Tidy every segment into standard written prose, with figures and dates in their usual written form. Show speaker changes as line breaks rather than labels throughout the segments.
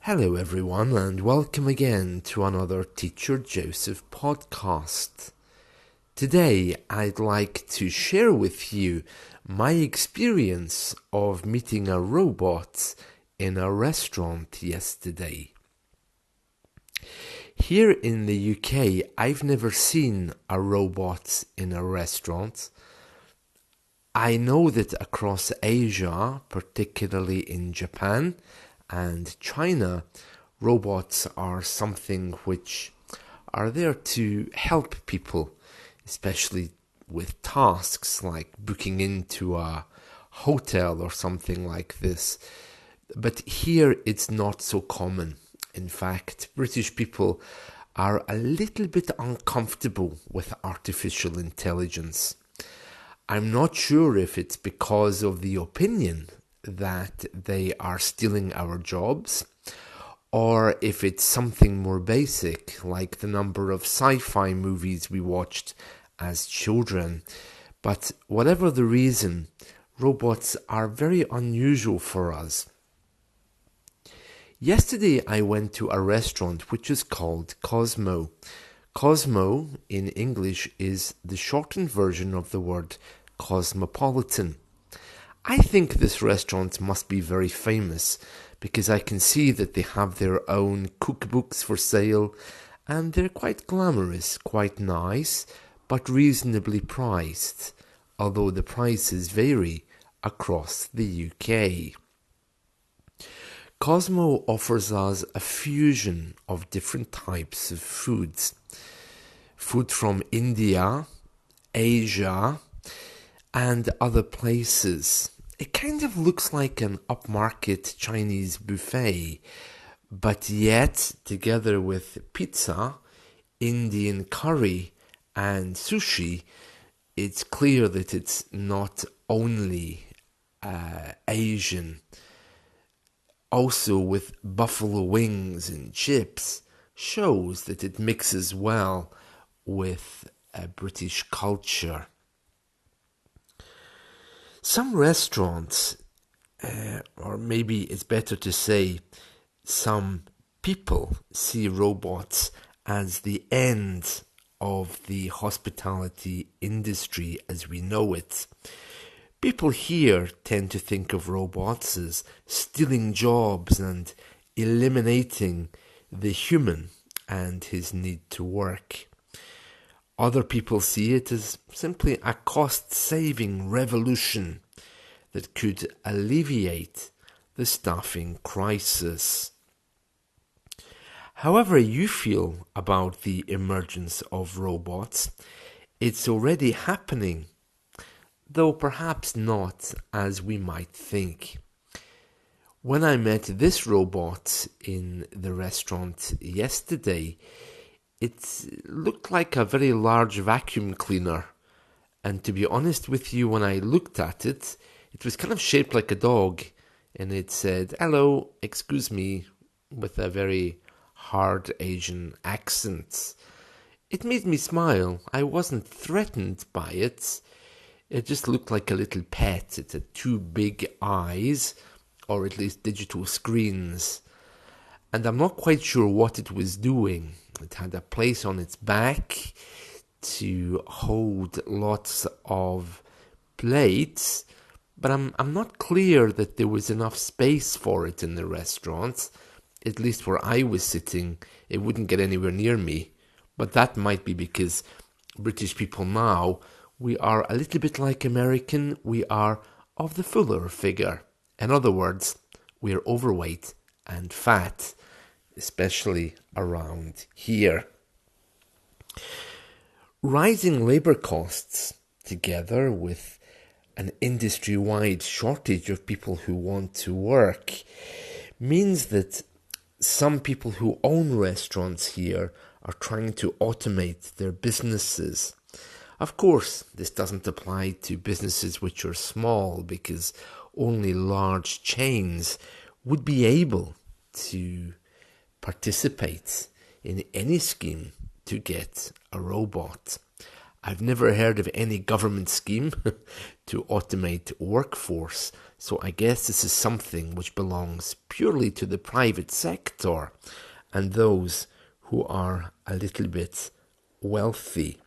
Hello everyone and welcome again to another Teacher Joseph podcast. Today I'd like to share with you my experience of meeting a robot in a restaurant yesterday. Here in the UK, I've never seen a robot in a restaurant. I know that across Asia, particularly in Japan and China, robots are something which are there to help people, especially with tasks like booking into a hotel or something like this. But here it's not so common. In fact, British people are a little bit uncomfortable with artificial intelligence. I'm not sure if it's because of the opinion that they are stealing our jobs, or if it's something more basic, like the number of sci-fi movies we watched as children. But whatever the reason, robots are very unusual for us. Yesterday I went to a restaurant which is called Cosmo. Cosmo in English is the shortened version of the word cosmopolitan. I think this restaurant must be very famous because I can see that they have their own cookbooks for sale and they're quite glamorous, quite nice, but reasonably priced, although the prices vary across the UK. Cosmo offers us a fusion of different types of foods. Food from India, Asia, and other places. It kind of looks like an upmarket Chinese buffet, but yet, together with pizza, Indian curry, and sushi, it's clear that it's not only Asian. Also with buffalo wings and chips, shows that it mixes well with British culture. Some restaurants, or maybe it's better to say some people, see robots as the end of the hospitality industry as we know it. People here tend to think of robots as stealing jobs and eliminating the human and his need to work. Other people see it as simply a cost-saving revolution that could alleviate the staffing crisis. However you feel about the emergence of robots, it's already happening, though perhaps not as we might think. When I met this robot in the restaurant yesterday, it looked like a very large vacuum cleaner, and to be honest with you, when I looked at it, it was kind of shaped like a dog, and it said, "Hello, excuse me," with a very hard Asian accent. It made me smile. I wasn't threatened by it. It just looked like a little pet. It had two big eyes, or at least digital screens. And I'm not quite sure what it was doing. It had a place on its back to hold lots of plates, but I'm not clear that there was enough space for it in the restaurant. At least where I was sitting, it wouldn't get anywhere near me. But that might be because British people now, we are a little bit like American. We are of the fuller figure. In other words, we are overweight and fat, especially around here. Rising labour costs, together with an industry-wide shortage of people who want to work, means that some people who own restaurants here are trying to automate their businesses. Of course, this doesn't apply to businesses which are small, because only large chains would be able to participate in any scheme to get a robot. I've never heard of any government scheme to automate workforce, so I guess this is something which belongs purely to the private sector and those who are a little bit wealthy.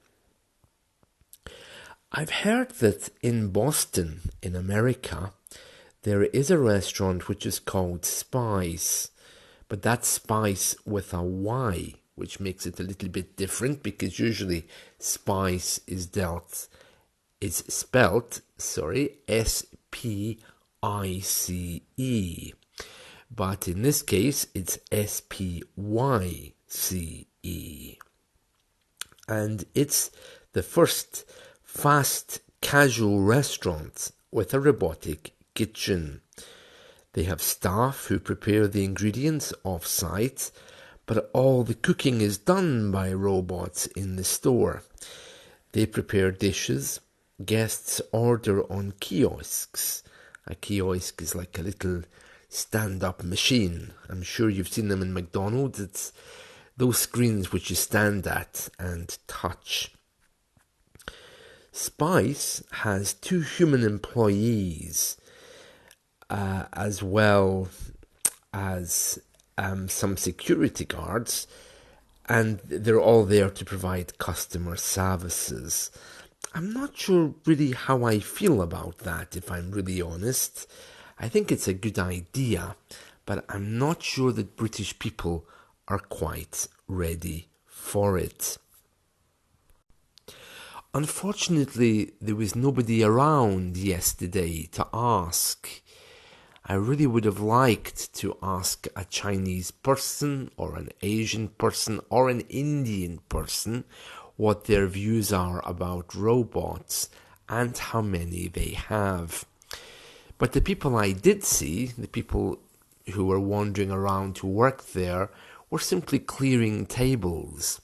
I've heard that in Boston, in America, there is a restaurant which is called Spice, but that's Spice with a Y, which makes it a little bit different because usually Spice is spelt S-P-I-C-E. But in this case, it's S-P-Y-C-E. And it's the first fast casual restaurant with a robotic kitchen. They have staff who prepare the ingredients off-site, but all the cooking is done by robots in the store. They prepare dishes. Guests order on kiosks. A kiosk is like a little stand-up machine. I'm sure you've seen them in McDonald's. It's those screens which you stand at and touch. Spice has 2 human employees, as well as some security guards, and they're all there to provide customer services. I'm not sure really how I feel about that, if I'm really honest. I think it's a good idea, but I'm not sure that British people are quite ready for it. Unfortunately, there was nobody around yesterday to ask. I really would have liked to ask a Chinese person or an Asian person or an Indian person what their views are about robots and how many they have. But the people I did see, the people who were wandering around who worked there, were simply clearing tables.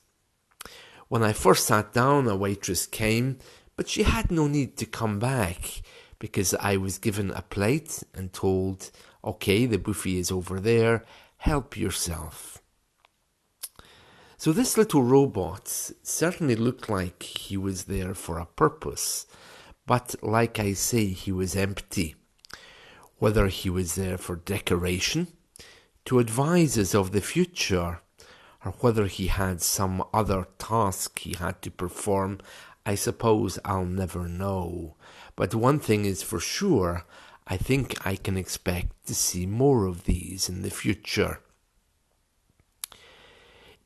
When I first sat down, a waitress came, but she had no need to come back because I was given a plate and told, okay, the buffet is over there, help yourself. So this little robot certainly looked like he was there for a purpose, but like I say, he was empty. Whether he was there for decoration, to advise us of the future, or whether he had some other task he had to perform, I suppose I'll never know. But one thing is for sure, I think I can expect to see more of these in the future.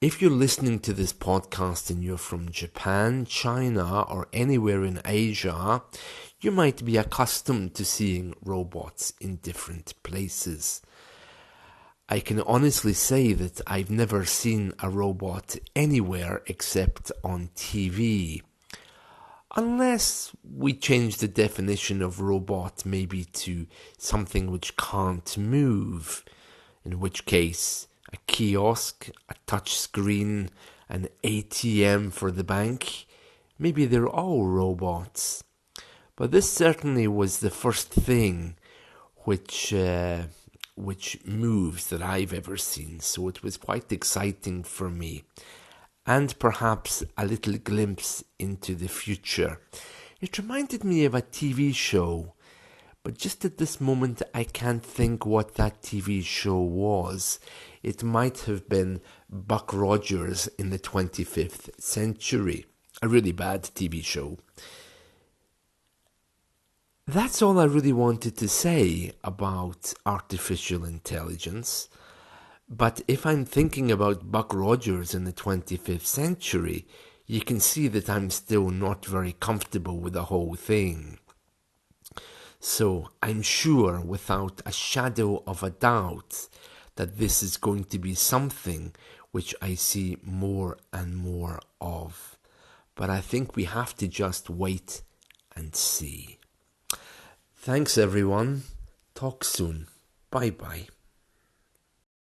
If you're listening to this podcast and you're from Japan, China, or anywhere in Asia, you might be accustomed to seeing robots in different places. I can honestly say that I've never seen a robot anywhere except on TV. Unless we change the definition of robot maybe to something which can't move, in which case a kiosk, a touch screen, an ATM for the bank, maybe they're all robots. But this certainly was the first thing which moves that I've ever seen, so it was quite exciting for me, and perhaps a little glimpse into the future. It reminded me of a TV show, but just at this moment I can't think what that TV show was. It might have been Buck Rogers in the 25th Century, a really bad TV show. That's all I really wanted to say about artificial intelligence. But if I'm thinking about Buck Rogers in the 25th century, you can see that I'm still not very comfortable with the whole thing. So I'm sure without a shadow of a doubt that this is going to be something which I see more and more of. But I think we have to just wait and see. Thanks everyone. Talk soon. Bye bye.